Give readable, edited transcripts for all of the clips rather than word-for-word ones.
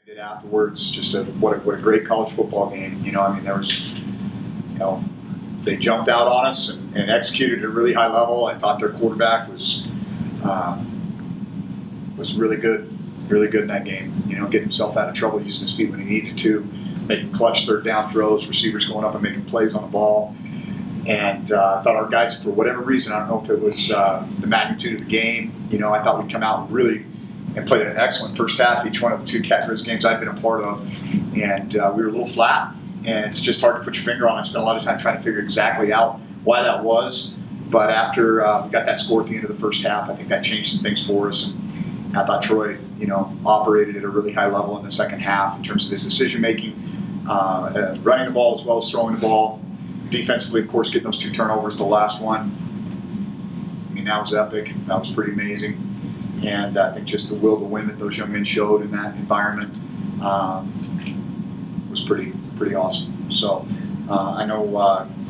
Did afterwards, just what a great college football game. I mean, there was, they jumped out on us and executed at a really high level. I thought their quarterback was really good in that game. Getting himself out of trouble, using his feet when he needed to, making clutch third down throws, receivers going up and making plays on the ball. And I thought our guys, for whatever reason, I don't know if it was the magnitude of the game, I thought we'd come out and played an excellent first half, each one of the two Griz games I've been a part of. And we were a little flat, and it's just hard to put your finger on it. I spent a lot of time trying to figure exactly out why that was. But after we got that score at the end of the first half, I think that changed some things for us. And I thought Troy, operated at a really high level in the second half in terms of his decision-making, running the ball as well as throwing the ball. Defensively, of course, getting those 2 turnovers, the last one. I mean, that was epic. That was pretty amazing. And I think just the will to win that those young men showed in that environment was pretty awesome. So I know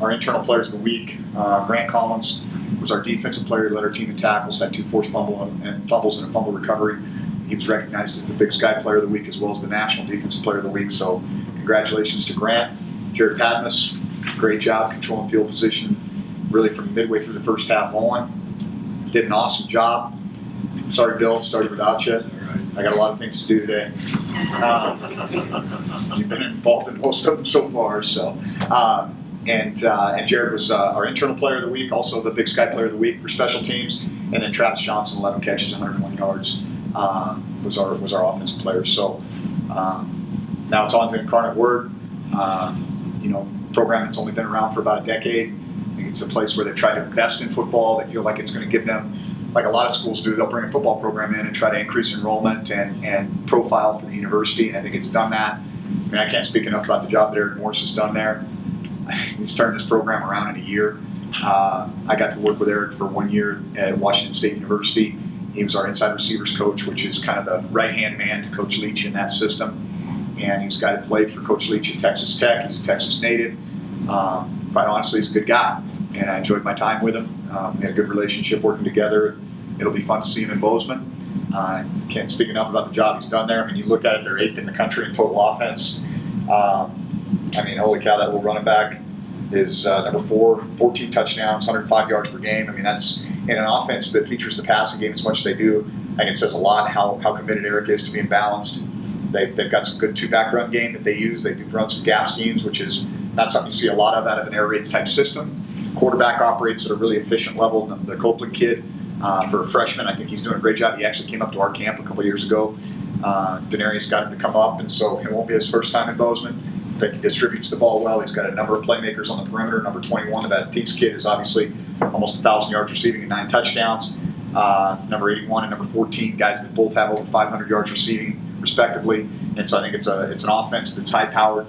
our internal players of the week, Grant Collins was our defensive player. He led our team in tackles, had 2 forced fumbles and a fumble recovery. He was recognized as the Big Sky Player of the Week as well as the National Defensive Player of the Week. So congratulations to Grant. Jared Patmos, great job controlling field position really from midway through the first half on. Did an awesome job. Sorry, Bill, started without you. I got a lot of things to do today. You've been involved in most of them so far. So, and Jared was our internal player of the week, also the Big Sky Player of the Week for special teams. And then Travis Johnson, 11 catches, 101 yards, was our offensive player. So now it's on to Incarnate Word. Program that's only been around for about a decade. I think it's a place where they try to invest in football. They feel like it's going to give them, like a lot of schools do, they'll bring a football program in and try to increase enrollment and profile for the university, and I think it's done that. I mean, I can't speak enough about the job that Eric Morris has done there. He's turned this program around in a year. I got to work with Eric for 1 year at Washington State University. He was our inside receivers coach, which is kind of the right-hand man to Coach Leach in that system. And he's a guy that played for Coach Leach at Texas Tech. He's a Texas native. Quite honestly, he's a good guy, and I enjoyed my time with him. We had a good relationship working together. It'll be fun to see him in Bozeman. I can't speak enough about the job he's done there. I mean, you look at it, they're 8th in the country in total offense. I mean, holy cow, that little running back is number 4, 14 touchdowns, 105 yards per game. I mean, that's in an offense that features the passing game as much as they do. I think it says a lot how committed Eric is to being balanced. They've got some good 2-back run game that they use. They do run some gap schemes, which is not something you see a lot of out of an air raid type system. Quarterback operates at a really efficient level. The Copeland kid, for a freshman, I think he's doing a great job. He actually came up to our camp a couple years ago. Denarius got him to come up, and so it won't be his first time in Bozeman. I think he distributes the ball well. He's got a number of playmakers on the perimeter. Number 21, the Baptiste kid, is obviously almost 1,000 yards receiving and 9 touchdowns. Number 81 and number 14, guys that both have over 500 yards receiving, respectively. And so I think it's an offense that's high-powered.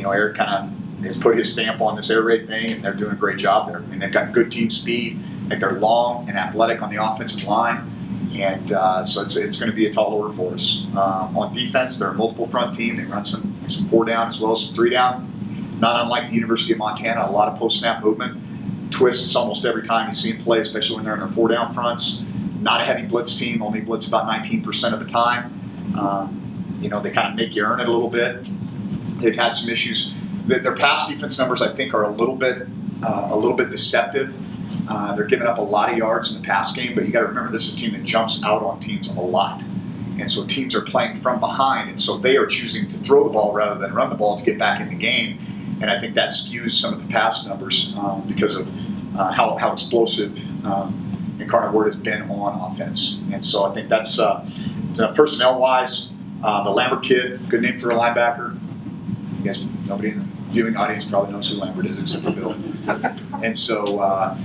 Eric kind of has put his stamp on this air raid thing, and they're doing a great job there. I mean, they've got good team speed. I think they're long and athletic on the offensive line. And so it's going to be a tall order for us. On defense, they're a multiple front team. They run some 4-down as well as some 3-down. Not unlike the University of Montana, a lot of post-snap movement. Twists almost every time you see them play, especially when they're in their 4-down fronts. Not a heavy blitz team, only blitz about 19% of the time. They kind of make you earn it a little bit. They've had some issues. Their pass defense numbers, I think, are a little bit deceptive. They're giving up a lot of yards in the pass game, but you got to remember this is a team that jumps out on teams a lot. And so teams are playing from behind, and so they are choosing to throw the ball rather than run the ball to get back in the game. And I think that skews some of the pass numbers because of how explosive Incarnate Word has been on offense. And so I think that's personnel-wise, the Lambert kid, good name for a linebacker. You guys, nobody in the viewing audience probably knows who Lambert is except for Bill. And so,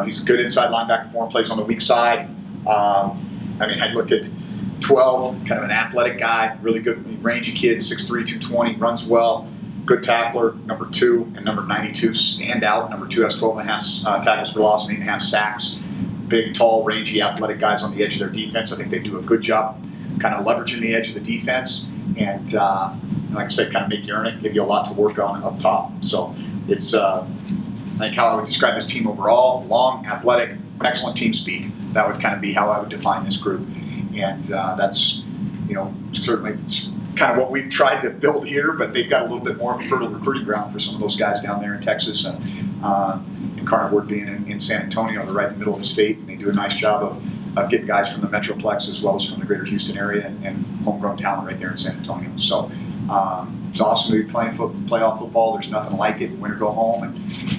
he's a good inside linebacker for him, plays on the weak side. I mean, I'd look at 12, kind of an athletic guy, really good rangy kid, 6'3", 220, runs well, good tackler. Number 2 and number 92 stand out. Number 2 has 12.5 tackles for loss and 8.5 sacks. Big, tall, rangy, athletic guys on the edge of their defense. I think they do a good job kind of leveraging the edge of the defense. And like I said, kind of make you earn it, give you a lot to work on up top. So it's, I think how I would describe this team overall: long, athletic, excellent team speed. That would kind of be how I would define this group. And that's certainly it's kind of what we've tried to build here, but they've got a little bit more of a fertile recruiting ground for some of those guys down there in Texas. And Incarnate Word being in San Antonio, they're right in the middle of the state, and they do a nice job of getting guys from the Metroplex as well as from the greater Houston area and homegrown talent right there in San Antonio. So it's awesome to be playing playoff football. There's nothing like it. Win or go home,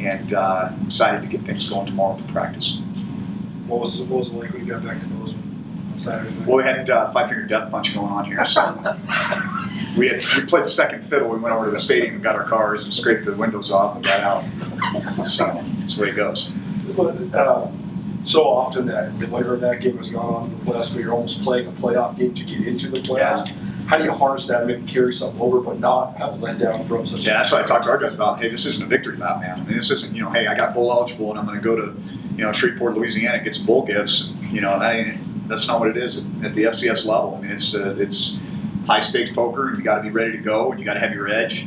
and excited to get things going tomorrow to practice. What was it like when you got back to Bozeman on Saturday night? Well, we had five-finger death punch going on here, so we played second fiddle. We went over to the stadium and got our cars and scraped the windows off and got out. So that's the way it goes. But so often that whenever that game has gone on in the playoffs, where you're almost playing a playoff game to get into the playoffs. Yeah. How do you harness that and maybe carry something over, but not have it let down from such? Yeah, that's what I talked to our guys about. Hey, this isn't a victory lap, man. I mean, this isn't, hey, I got bowl eligible and I'm going to go to, Shreveport, Louisiana, get some bowl gifts. That's not what it is at the FCS level. I mean, it's high stakes poker, and you got to be ready to go, and you got to have your edge.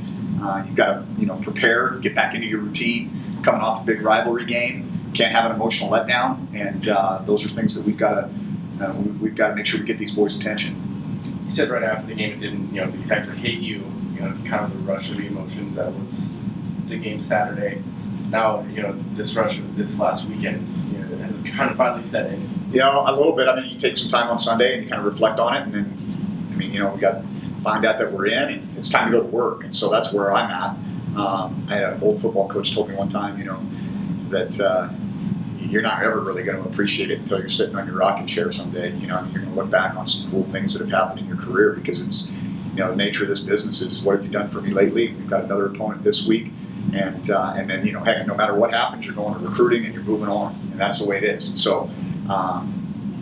You've got to, prepare, get back into your routine. Coming off a big rivalry game, can't have an emotional letdown, and those are things that we've got to make sure we get these boys' attention. You said right after the game it didn't, exactly hit you, kind of the rush of the emotions that was the game Saturday. Now, this rush of this last weekend, has it kind of finally set in? A little bit. I mean, you take some time on Sunday and you kind of reflect on it, and then, we got to find out that we're in, and it's time to go to work, and so that's where I'm at. I had an old football coach told me one time, that you're not ever really going to appreciate it until you're sitting on your rocking chair someday. You're going to look back on some cool things that have happened in your career, because it's, the nature of this business is, what have you done for me lately? We've got another opponent this week, and then, heck, no matter what happens, you're going to recruiting and you're moving on, and that's the way it is. And so,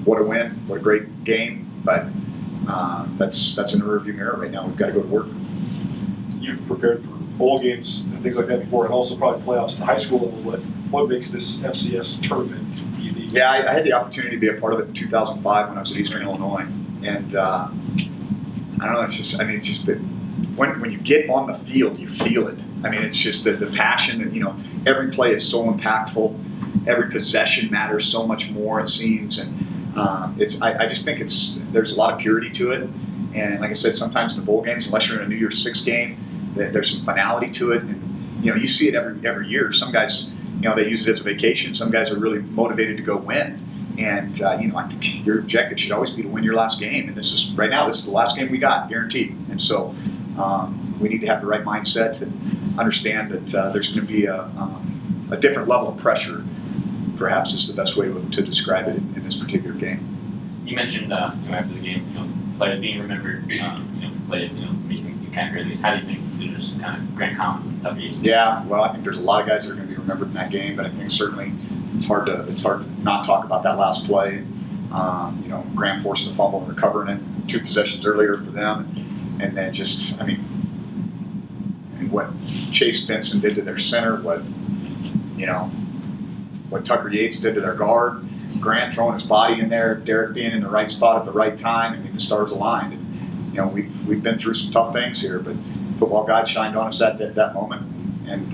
what a win, what a great game, but that's in the rearview mirror right now. We've got to go to work. You've prepared for bowl games and things like that before, and also probably playoffs at the high school level. What makes this FCS tournament unique? Yeah, I had the opportunity to be a part of it in 2005 when I was at Eastern Illinois, and I don't know. It's just that when you get on the field, you feel it. I mean, it's just the passion. And, every play is so impactful. Every possession matters so much more, it seems, and I just think there's a lot of purity to it. And like I said, sometimes in the bowl games, unless you're in a New Year's Six game, there's some finality to it. And you see it every year. Some guys, they use it as a vacation. Some guys are really motivated to go win. And I think your objective should always be to win your last game. And this is the last game we got, guaranteed. And so we need to have the right mindset to understand that there's going to be a different level of pressure. Perhaps is the best way to describe it in this particular game. You mentioned after the game, players being remembered, for plays, making kind of Grizzlies. How do you think there's kind of Grant Collins and WH? Yeah, well, I think there's a lot of guys that are going to be remembered in that game, but I think certainly it's hard to not talk about that last play. Grant forcing the fumble and recovering it 2 possessions earlier for them, and then just, what Chase Benson did to their center, what Tucker Yates did to their guard, Grant throwing his body in there, Derek being in the right spot at the right time. The stars aligned. And, we've been through some tough things here, but football God shined on us at that moment. And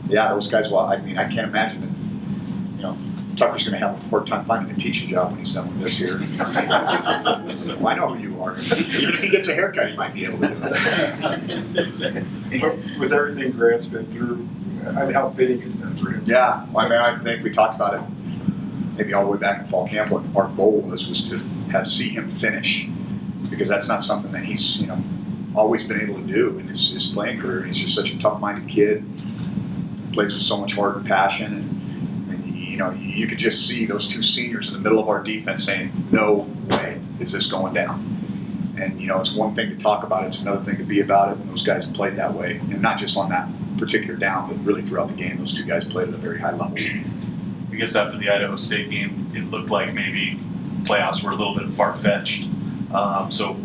those guys. Well, I can't imagine that. Tucker's going to have a hard time finding a teaching job when he's done with this here. Well, I know who you are. Even if he gets a haircut, he might be able to do it. With everything Grant's been through, how fitting is that for him? Yeah, I think we talked about it maybe all the way back in fall camp. What our goal was to see him finish, because that's not something that he's always been able to do in his playing career. He's just such a tough-minded kid, plays with so much heart and passion, and you could just see those 2 seniors in the middle of our defense saying, "No way is this going down." And it's one thing to talk about it; it's another thing to be about it. When those guys played that way, and not just on that particular down, but really throughout the game, those 2 guys played at a very high level. I guess after the Idaho State game, it looked like maybe playoffs were a little bit far-fetched. So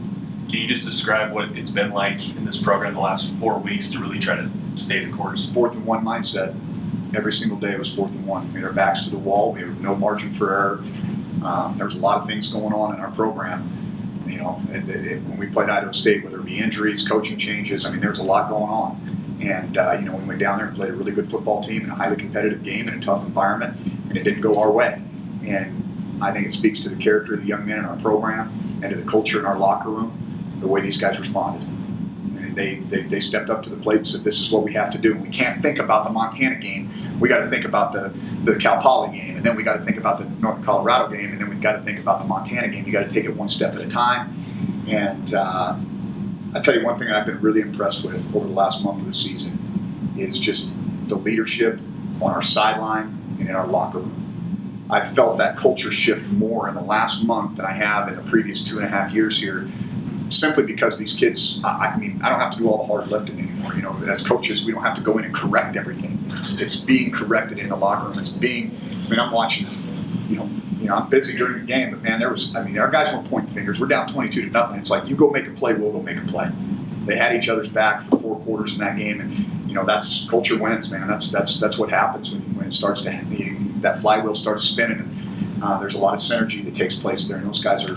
can you just describe what it's been like in this program the last 4 weeks to really try to stay the course? 4th and 1 mindset. Every single day was 4th and 1. We had our backs to the wall. We had no margin for error. There's a lot of things going on in our program. When we played Idaho State, whether it be injuries, coaching changes, there's a lot going on. And, we went down there and played a really good football team in a highly competitive game in a tough environment, and it didn't go our way. And I think it speaks to the character of the young men in our program and to the culture in our locker room, the way these guys responded. I mean, they stepped up to the plate and said, this is what we have to do. We can't think about the Montana game. We got to think about the Cal Poly game, and then we got to think about the North Colorado game, and then we've got to think about the Montana game. You got to take it one step at a time. And I tell you one thing I've been really impressed with over the last month of the season is just the leadership on our sideline and in our locker room. I've felt that culture shift more in the last month than I have in the previous 2.5 years here, simply because these kids, I mean, I don't have to do all the hard lifting anymore. You know, as coaches, we don't have to go in and correct everything. It's being corrected in the locker room. It's being, I mean, I'm watching, you know, I'm busy during the game, but man, our guys weren't pointing fingers. We're down 22-0. It's like, you go make a play, we'll go make a play. They had each other's back for 4 quarters in that game, and you know, that's culture wins, man. That's what happens when it starts to that flywheel starts spinning, and there's a lot of synergy that takes place there. And those guys are,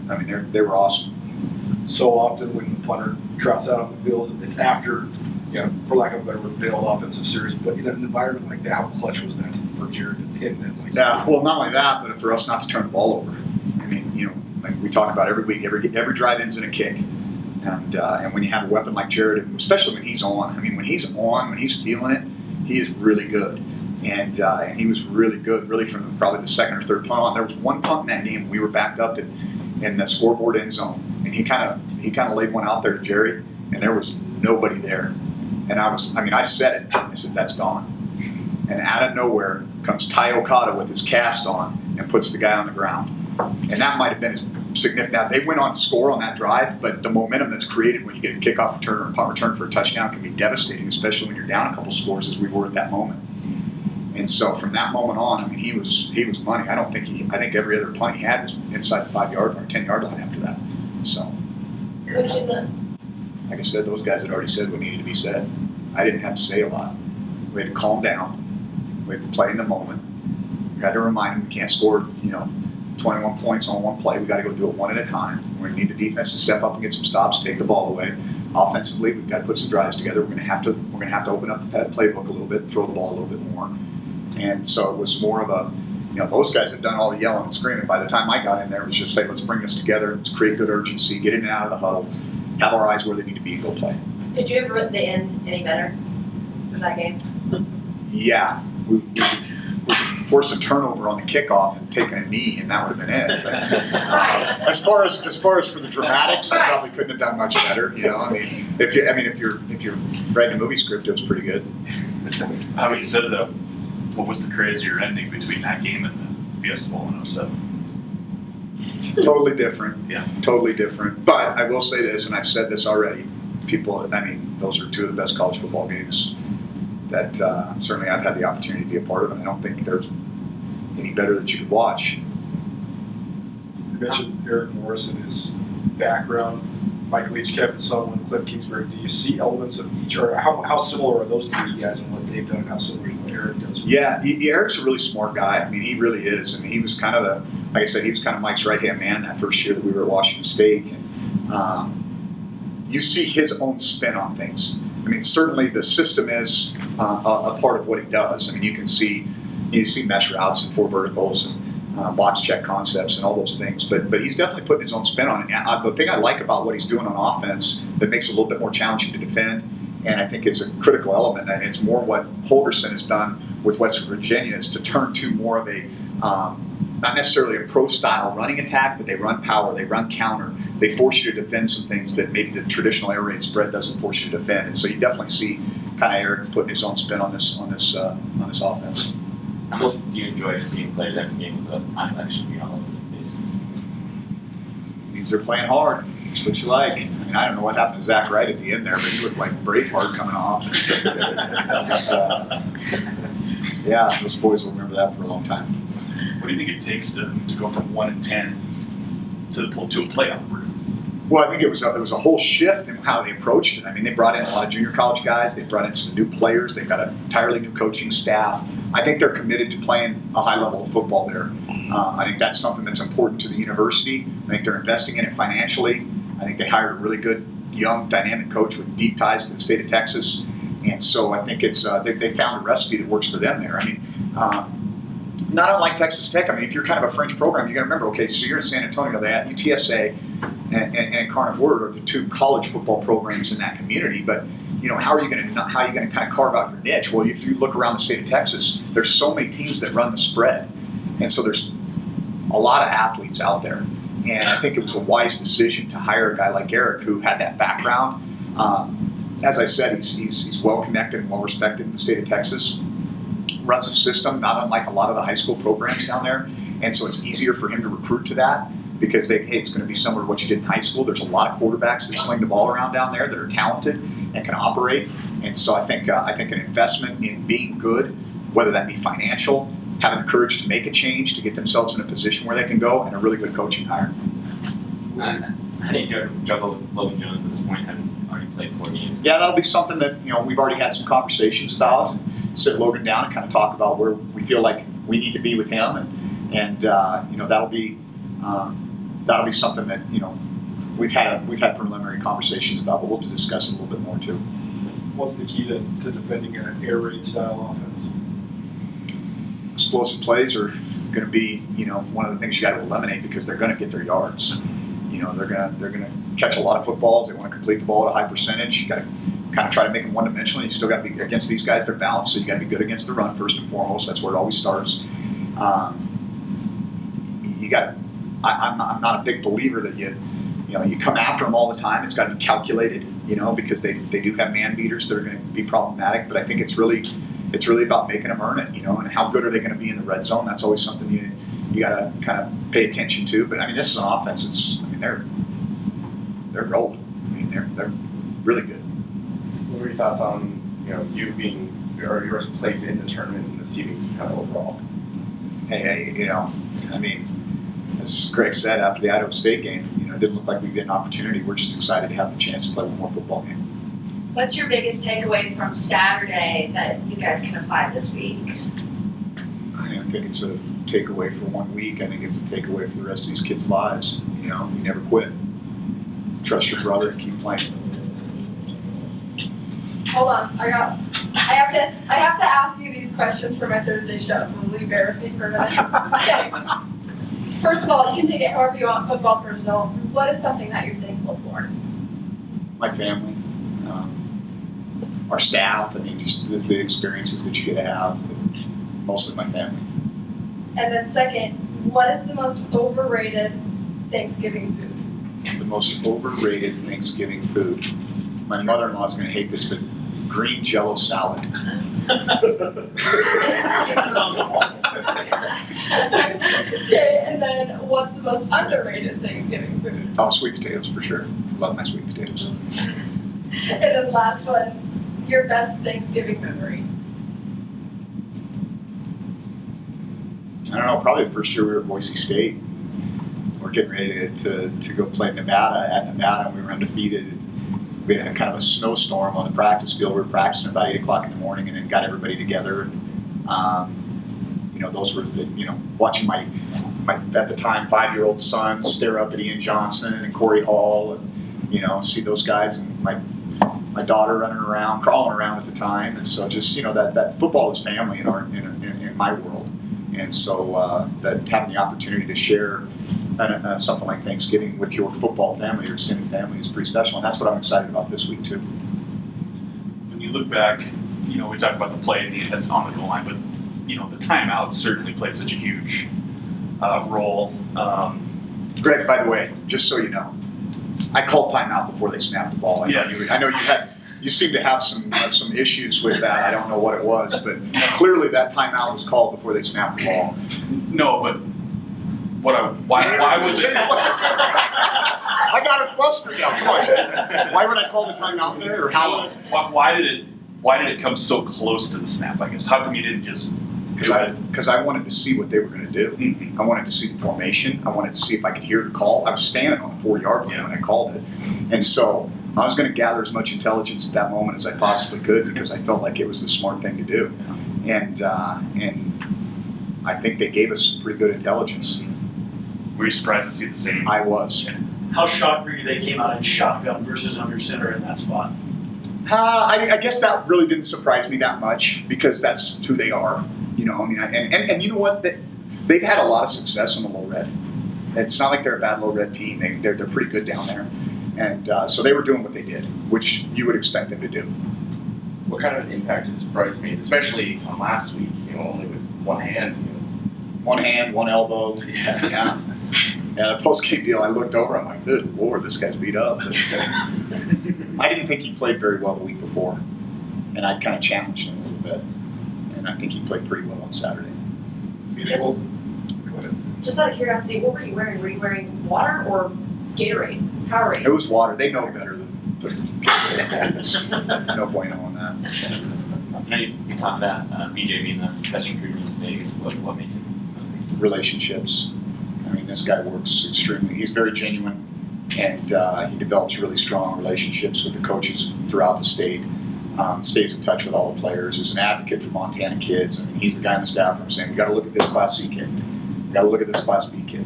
I mean, they were awesome. So often when the punter trots out on the field, it's after, you know, for lack of a better word, failed offensive series. But in an environment like that, how clutch was that for Jared to pin them like that? Yeah, well, not only that, but for us not to turn the ball over. I mean, you know, like we talk about every week, every drive ends in a kick. And when you have a weapon like Jared, especially when he's on, I mean, when he's feeling it, he is really good. And he was really good, really from probably the second or third punt on. There was one punt in that game we were backed up in the scoreboard end zone, and he kind of laid one out there to Jerry, and there was nobody there. And I said it. I said, that's gone. And out of nowhere comes Ty Okada with his cast on and puts the guy on the ground. And that might have been his significant. Now, they went on to score on that drive, but the momentum that's created when you get a kickoff return or a punt return for a touchdown can be devastating, especially when you're down a couple scores as we were at that moment. And so from that moment on, I mean, he was money. I think every other punt he had was inside the 5-yard line or 10-yard line after that. So, Coach, like I said, those guys had already said what needed to be said. I didn't have to say a lot. We had to calm down. We had to play in the moment. We had to remind them we can't score, 21 points on one play. We got to go do it one at a time. We need the defense to step up and get some stops, take the ball away. Offensively, we've got to put some drives together. We're going to have to open up the playbook a little bit, throw the ball a little bit more. And so it was more of a, those guys had done all the yelling and screaming. By the time I got in there, it was just say, let's bring this together, let's create good urgency, get in and out of the huddle, have our eyes where they need to be, and go play. Did you ever at the end any better for that game? Yeah. We forced a turnover on the kickoff and taken a knee, and that would have been it. But, as far as for the dramatics, I probably couldn't have done much better. If you're writing a movie script, it was pretty good. How you said though, what was the crazier ending between that game and the Fiesta Bowl in 07? Totally different. Yeah. Totally different. But I will say this, and I've said this already. Those are two of the best college football games that certainly I've had the opportunity to be a part of, and I don't think there's any better that you could watch. You mentioned Eric Morris and his background, Mike Leach, Kevin Sutherland, Cliff Kingsbury. Do you see elements of each, or how similar are those three guys and what they've done, and how similar is what Eric does? Yeah, Eric's a really smart guy. I mean, he really is. I mean, he was kind of like I said, he was kind of Mike's right-hand man that first year that we were at Washington State. And you see his own spin on things. I mean, certainly the system is a part of what he does. I mean, you see mesh routes and 4 verticals and box check concepts and all those things. But he's definitely putting his own spin on it. The thing I like about what he's doing on offense that makes it a little bit more challenging to defend, and I think it's a critical element, and it's more what Holgerson has done with West Virginia, is to turn to more of a not necessarily a pro-style running attack, but they run power, they run counter, they force you to defend some things that maybe the traditional air raid spread doesn't force you to defend. And so you definitely see kind of Eric putting his own spin on this offense. How much do you enjoy seeing players after games with the athletic should be all over the place? Means they're playing hard. That's what you like. I mean, I don't know what happened to Zach Wright at the end there, but he looked like Braveheart coming off. Yeah, those boys will remember that for a long time. What do you think it takes to go from 1-10 to a playoff route? Well, I think it was a whole shift in how they approached it. I mean, they brought in a lot of junior college guys. They brought in some new players. They've got an entirely new coaching staff. I think they're committed to playing a high level of football there. I think that's something that's important to the university. I think they're investing in it financially. I think they hired a really good, young, dynamic coach with deep ties to the state of Texas. And so I think it's they found a recipe that works for them there. I mean, not unlike Texas Tech. I mean, if you're kind of a fringe program, you got to remember, okay, so you're in San Antonio, they have UTSA and Incarnate Word are the two college football programs in that community. But how are you going to kind of carve out your niche? Well, if you look around the state of Texas, there's so many teams that run the spread, and so there's a lot of athletes out there. And I think it was a wise decision to hire a guy like Eric who had that background. As I said, he's well connected and well respected in the state of Texas. Runs a system not unlike a lot of the high school programs down there, and so it's easier for him to recruit to that because it's going to be similar to what you did in high school. There's a lot of quarterbacks that sling the ball around down there that are talented and can operate, and so I think an investment in being good, whether that be financial, having the courage to make a change to get themselves in a position where they can go, and a really good coaching hire. How do you juggle with Logan Jones at this point, having already played 4 games? Yeah, that'll be something that we've already had some conversations about, and sit Logan down and kind of talk about where we feel like we need to be with him, and that'll be something that we've had preliminary conversations about, but we'll discuss it a little bit more too. What's the key to defending an air raid style offense? Explosive plays are going to be one of the things you got to eliminate because they're going to get their yards. They're going to catch a lot of footballs. They want to complete the ball at a high percentage. You got to kind of try to make them one-dimensional. You still got to be against these guys. They're balanced, so you got to be good against the run first and foremost. That's where it always starts. You got. I'm not a big believer that you come after them all the time. It's got to be calculated, because they do have man beaters that are going to be problematic. But I think it's really about making them earn it, and how good are they going to be in the red zone? That's always something you got to kind of pay attention to. But I mean, this is an offense. They're gold. I mean, they're really good. What were your thoughts on you being or your place in the tournament and the seedings kind of overall? Hey, I mean, as Greg said after the Idaho State game, it didn't look like we get an opportunity. We're just excited to have the chance to play one more football game. What's your biggest takeaway from Saturday that you guys can apply this week? I don't think it's a takeaway for 1 week. I think it's a takeaway for the rest of these kids' lives. You never quit. Trust your brother and keep playing. Hold on, I have to ask you these questions for my Thursday show, so will you bear with me for a minute? Okay. First of all, you can take it however you want, football, personal. What is something that you're thankful for? My family, our staff. I mean, just the experiences that you get to have. Mostly my family. And then second, what is the most overrated Thanksgiving food? The most overrated Thanksgiving food. My mother-in-law is going to hate this, but green Jello salad. Okay, and then what's the most underrated Thanksgiving food? Oh, sweet potatoes for sure. Love my sweet potatoes. And then last one, your best Thanksgiving memory. I don't know, probably the first year we were at Boise State. We're getting ready to go play Nevada. At Nevada, we were undefeated. We had kind of a snowstorm on the practice field. We were practicing about 8 o'clock in the morning, and then got everybody together. Those were watching my at the time 5-year-old son stare up at Ian Johnson and Corey Hall, and see those guys, and my daughter running around, crawling around at the time, and so just that football is family in my world. And so that having the opportunity to share something like Thanksgiving with your football family or extended family is pretty special, and that's what I'm excited about this week too. When you look back, we talked about the play on the goal line, but the timeout certainly played such a huge role. Greg, by the way, just so you know, I called timeout before they snapped the ball. I know you seem to have some issues with that. I don't know what it was, but clearly that timeout was called before they snapped the ball. No, but why would you? I got it flustered now. Come on, Jay. Why would I call the timeout there, or how would I? Why did it come so close to the snap? I guess how come you didn't just? Because I wanted to see what they were going to do. Mm-hmm. I wanted to see the formation. I wanted to see if I could hear the call. I was standing on the 4-yard line when I called it, and so I was going to gather as much intelligence at that moment as I possibly could because I felt like it was the smart thing to do, and I think they gave us some pretty good intelligence. Were you surprised to see the same? I was. How shocked were you they came out in shotgun versus under center in that spot? I guess that really didn't surprise me that much because that's who they are. You know, I mean, and you know what? They've had a lot of success in the Low Red. It's not like they're a bad Low Red team. They're pretty good down there. And so they were doing what they did, which you would expect them to do. What kind of impact has Bryce made, especially on last week, you know, only with one hand? You know? One hand, one elbow. Yeah. Yeah, the post-game deal, I looked over, I'm like, good Lord, this guy's beat up. I didn't think he played very well the week before, and I kind of challenged him a little bit, and I think he played pretty well on Saturday. Just, Go ahead. just out of curiosity, what were you wearing? Were you wearing water or Gatorade? Powerade? It was water. They know better than Gatorade. No bueno on that. I know you talked about BJ being the best recruiter in the state. I guess what makes it? Relationships. I mean, this guy works extremely, he's very genuine, and he develops really strong relationships with the coaches throughout the state, stays in touch with all the players, is an advocate for Montana kids. I mean, he's the guy on the staff room saying, we got to look at this Class C kid, we got to look at this Class B kid.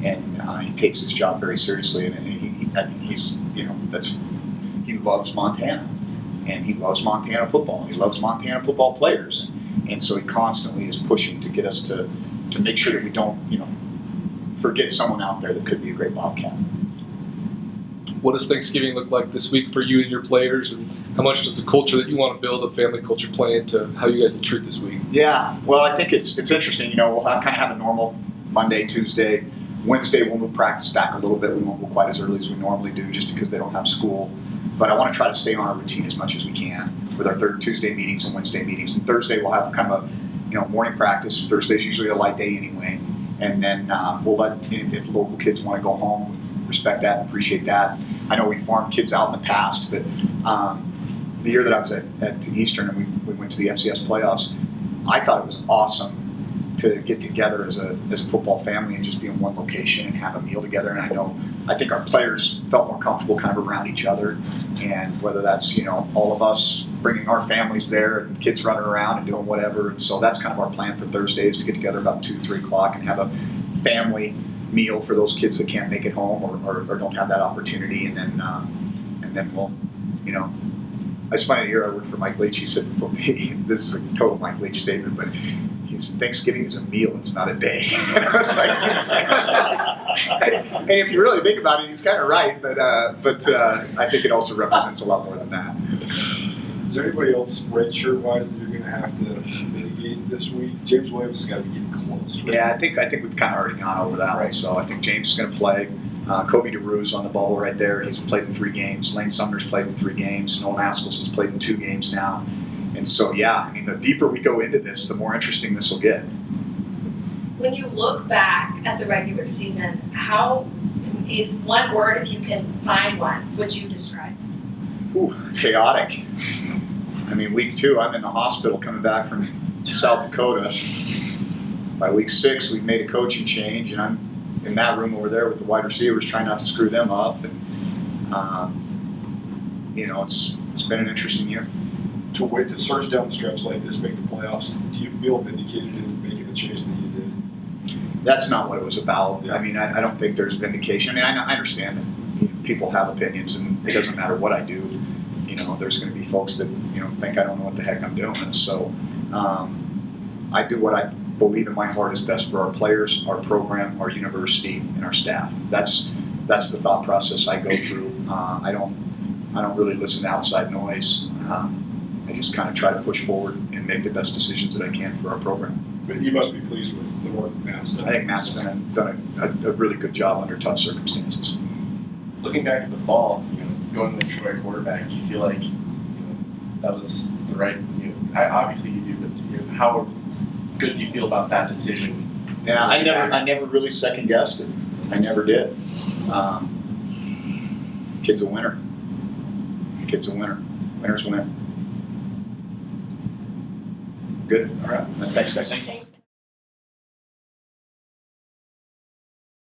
And he takes his job very seriously, and he's, you know, he loves Montana, and he loves Montana football, and he loves Montana football players. And so he constantly is pushing to get us to make sure that we don't, you know, forget someone out there that could be a great Bobcat. What does Thanksgiving look like this week for you and your players, and how much does the culture that you want to build, a family culture, play into how you guys will treat this week? Yeah, well, I think it's interesting. You know, we'll kind of have a normal Monday, Tuesday. Wednesday we'll move practice back a little bit. We won't go quite as early as we normally do just because they don't have school. But I want to try to stay on our routine as much as we can with our Tuesday meetings and Wednesday meetings. And Thursday we'll have kind of a, you know, morning practice. Thursday's usually a light day anyway. And then we'll let, if local kids want to go home, respect that and appreciate that. I know we farmed kids out in the past, but the year that I was at Eastern and we went to the FCS playoffs, I thought it was awesome to get together as a football family and just be in one location and have a meal together. And I think our players felt more comfortable kind of around each other, and whether that's, you know, all of us bringing our families there and kids running around and doing whatever. And so that's kind of our plan for Thursday, is to get together about 2, 3 o'clock and have a family meal for those kids that can't make it home or don't have that opportunity. And then we'll, you know, it's funny, the year I worked for Mike Leach, he said, for me, this is a total Mike Leach statement, but Thanksgiving is a meal, it's not a day. And I was like, and if you really think about it, he's kind of right, but I think it also represents a lot more than that. Is there anybody else red shirt wise that you're going to have to mitigate this week? James Williams has got to be getting close. Right? Yeah, I think we've kind of already gone over that one. So I think James is going to play. Kobe DeRue's on the bubble right there. He's played in 3 games. Lane Sumner's played in 3 games. Nolan Askelson's played in 2 games now. And so, yeah, I mean, the deeper we go into this, the more interesting this will get. When you look back at the regular season, how, if one word, if you can find one, would you describe? Ooh, chaotic. I mean, week 2, I'm in the hospital coming back from South Dakota. By week 6, we've made a coaching change, and I'm in that room over there with the wide receivers trying not to screw them up. And, you know, it's been an interesting year. To wait to search down the stretch like this, make the playoffs, do you feel vindicated in making the change that you did? That's not what it was about. Yeah. I mean, I don't think there's vindication. I mean, I understand that people have opinions, and it doesn't matter what I do. You know, there's going to be folks that, you know, think I don't know what the heck I'm doing. So I do what I believe in my heart is best for our players, our program, our university, and our staff. That's the thought process I go through. I don't really listen to outside noise. I just kind of try to push forward and make the best decisions that I can for our program. But you must be pleased with the work Matt's done. I think Matt's done a really good job under tough circumstances. Looking back at the fall, you know, going with Troy quarterback, do you feel like, you know, that was the right, you know, obviously you do, but you know, how good do you feel about that decision? Yeah, I never really second guessed it. I never did. Kid's a winner. Kid's a winner. Winners win. Good. All right. Thanks, guys. Thanks.